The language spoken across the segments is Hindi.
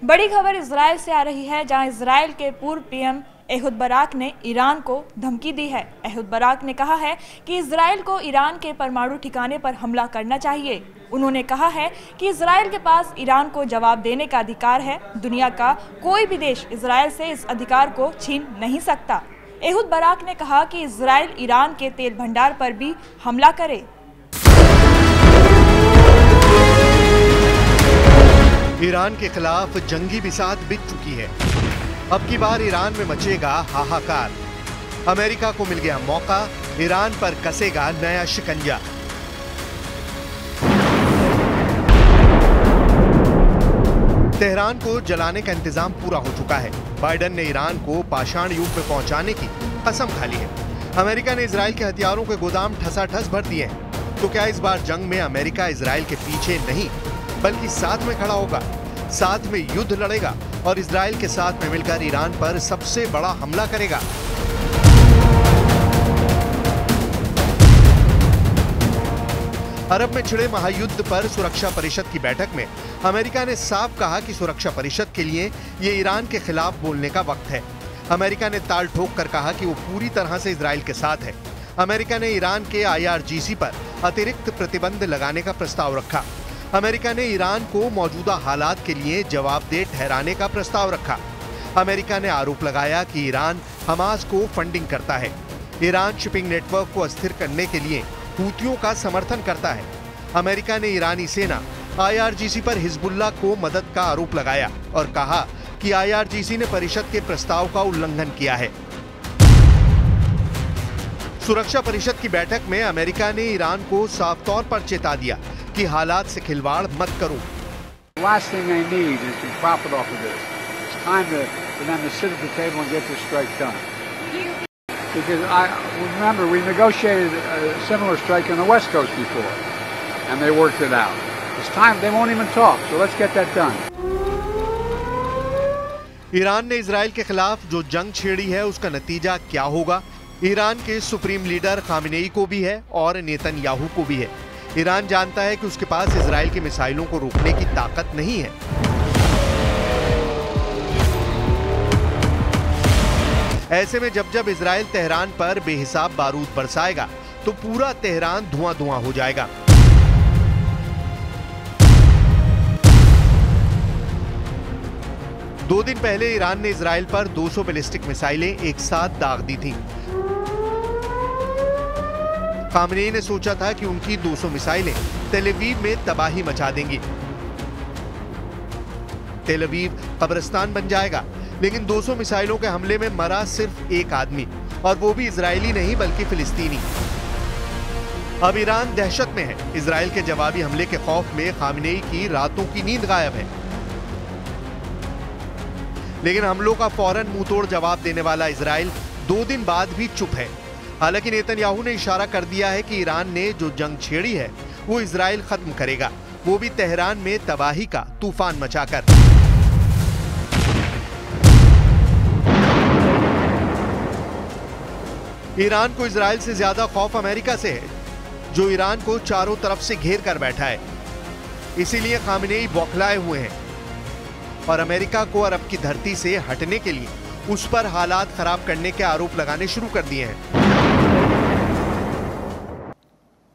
बड़ी खबर इजराइल से आ रही है, जहां इजराइल के पूर्व पीएम एहुद बराक ने ईरान को धमकी दी है। एहुद बराक ने कहा है कि इजराइल को ईरान के परमाणु ठिकाने पर हमला करना चाहिए। उन्होंने कहा है कि इजराइल के पास ईरान को जवाब देने का अधिकार है। दुनिया का कोई भी देश इजराइल से इस अधिकार को छीन नहीं सकता। एहुद बराक ने कहा कि इजराइल ईरान के तेल भंडार पर भी हमला करे। ईरान के खिलाफ जंगी बिसात बिक चुकी है। अब की बार ईरान में मचेगा हाहाकार। अमेरिका को मिल गया मौका, ईरान पर कसेगा नया शिकंजा। तेहरान को जलाने का इंतजाम पूरा हो चुका है। बाइडेन ने ईरान को पाषाण युग में पहुंचाने की कसम खा ली है। अमेरिका ने इजराइल के हथियारों के गोदाम ठसाठस भर दिए हैं। तो क्या इस बार जंग में अमेरिका इजराइल के पीछे नहीं बल्कि साथ में खड़ा होगा, साथ में युद्ध लड़ेगा और इजराइल के साथ में मिलकर ईरान पर सबसे बड़ा हमला करेगा? अरब में छिड़े महायुद्ध पर सुरक्षा परिषद की बैठक में अमेरिका ने साफ कहा कि सुरक्षा परिषद के लिए ये ईरान के खिलाफ बोलने का वक्त है। अमेरिका ने ताल ठोक कर कहा कि वो पूरी तरह से इजराइल के साथ है। अमेरिका ने ईरान के IRGC पर अतिरिक्त प्रतिबंध लगाने का प्रस्ताव रखा। अमेरिका ने ईरान को मौजूदा हालात के लिए जवाबदेह ठहराने का प्रस्ताव रखा। अमेरिका ने आरोप लगाया कि ईरान हमास को फंडिंग करता है। ईरान शिपिंग नेटवर्क को अस्थिर करने के लिए हूतियों का समर्थन करता है। अमेरिका ने ईरानी सेना IRGC पर हिजबुल्लाह को मदद का आरोप लगाया और कहा कि IRGC ने परिषद के प्रस्ताव का उल्लंघन किया है। सुरक्षा परिषद की बैठक में अमेरिका ने ईरान को साफ तौर पर चेता दिया कि हालात से खिलवाड़ मत करो। Last thing they need is to profit off of this. It's time for them to sit at the table and get this strike done. Because I remember we negotiated a similar strike on the West Coast before, and they worked it out. It's time. They won't even talk. So let's get that done. Iran ने इजराइल के खिलाफ जो जंग छेड़ी है उसका नतीजा क्या होगा? ईरान के सुप्रीम लीडर खामेनेई को भी है और नेतन्याहू को भी है। ईरान जानता है कि उसके पास इजराइल के मिसाइलों को रोकने की ताकत नहीं है। ऐसे में जब जब इजराइल तेहरान पर बेहिसाब बारूद बरसाएगा तो पूरा तेहरान धुआं धुआं हो जाएगा। दो दिन पहले ईरान ने इजराइल पर 200 बैलिस्टिक मिसाइलें एक साथ दाग दी थीं। खामेनेई ने सोचा था कि उनकी 200 मिसाइलें तेल अवीव में तबाही मचा देंगी। तेल अवीव कब्रिस्तान बन जाएगा, लेकिन 200 मिसाइलों के हमले में मरा सिर्फ एक आदमी, और वो भी इजरायली नहीं बल्कि फिलिस्तीनी। अब ईरान दहशत में है। इजराइल के जवाबी हमले के खौफ में खामेनेई की रातों की नींद गायब है। लेकिन हमलों का फौरन मुंहतोड़ जवाब देने वाला इजराइल 2 दिन बाद भी चुप है। हालांकि नेतन्याहू ने इशारा कर दिया है कि ईरान ने जो जंग छेड़ी है वो इजराइल खत्म करेगा, वो भी तेहरान में तबाही का तूफान मचाकर। ईरान को इजराइल से ज्यादा खौफ अमेरिका से है, जो ईरान को चारों तरफ से घेर कर बैठा है। इसीलिए खामेनेई बौखलाए हुए हैं और अमेरिका को अरब की धरती से हटने के लिए उस पर हालात खराब करने के आरोप लगाने शुरू कर दिए हैं।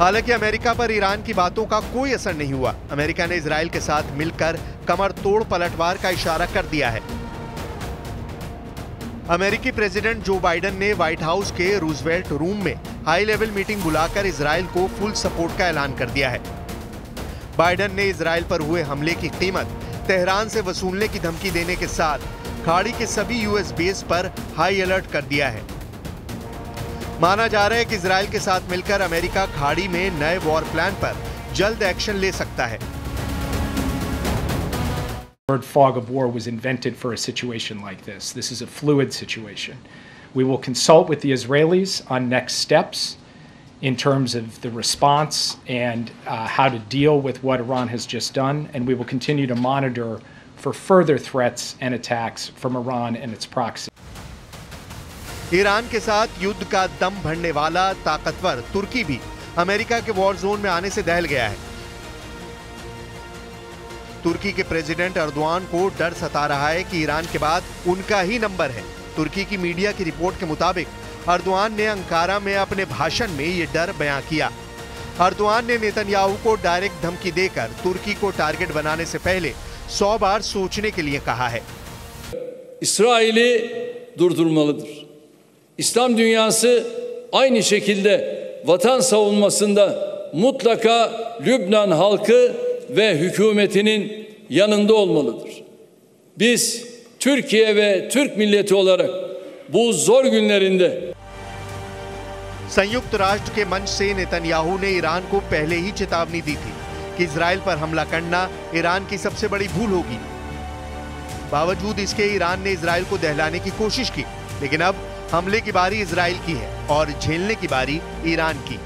हालांकि अमेरिका पर ईरान की बातों का कोई असर नहीं हुआ। अमेरिका ने इजराइल के साथ मिलकर कमर तोड़ पलटवार का इशारा कर दिया है। अमेरिकी प्रेसिडेंट जो बाइडेन ने व्हाइट हाउस के रूजवेल्ट रूम में हाई लेवल मीटिंग बुलाकर इजराइल को फुल सपोर्ट का ऐलान कर दिया है। बाइडेन ने इजराइल पर हुए हमले की कीमत तेहरान से वसूलने की धमकी देने के साथ खाड़ी के सभी US बेस पर हाई अलर्ट कर दिया है। माना जा रहा है कि इजराइल के साथ मिलकर अमेरिका खाड़ी में नए वॉर प्लान पर जल्द एक्शन ले सकता है। The word fog of war was invented for a situation like this. This is a fluid situation. We will consult with the Israelis on next steps, in terms of the response and how to deal with what Iran has just done, and we will continue to monitor for further threats and attacks from Iran and its proxy. Iran के साथ युद्ध का दम भरने वाला ताकतवर तुर्की भी अमेरिका के वॉर जोन में आने से दहल गया है। तुर्की के प्रेसिडेंट एर्दोआन को डर सता रहा है कि ईरान के बाद उनका ही नंबर है। तुर्की की मीडिया की रिपोर्ट के मुताबिक एर्दोआन ने अंकारा में अपने भाषण में ये डर बयां किया। एर्दोआन ने नेतन्याहू को डायरेक्ट धमकी देकर तुर्की को टारगेट बनाने से पहले 100 बार सोचने के लिए कहा है। İsrail'i durdurmalıdır. İslam dünyası aynı şekilde vatan savunmasında mutlaka Lübnan halkı ve hükümetinin yanında olmalıdır. Biz Türkiye ve Türk milleti olarak bu zor günlerinde संयुक्त राष्ट्र के मंच से नेतन्याहू ने ईरान को पहले ही चेतावनी दी थी कि इजराइल पर हमला करना ईरान की सबसे बड़ी भूल होगी। बावजूद इसके ईरान ने इजराइल को दहलाने की कोशिश की, लेकिन अब हमले की बारी इजराइल की है और झेलने की बारी ईरान की।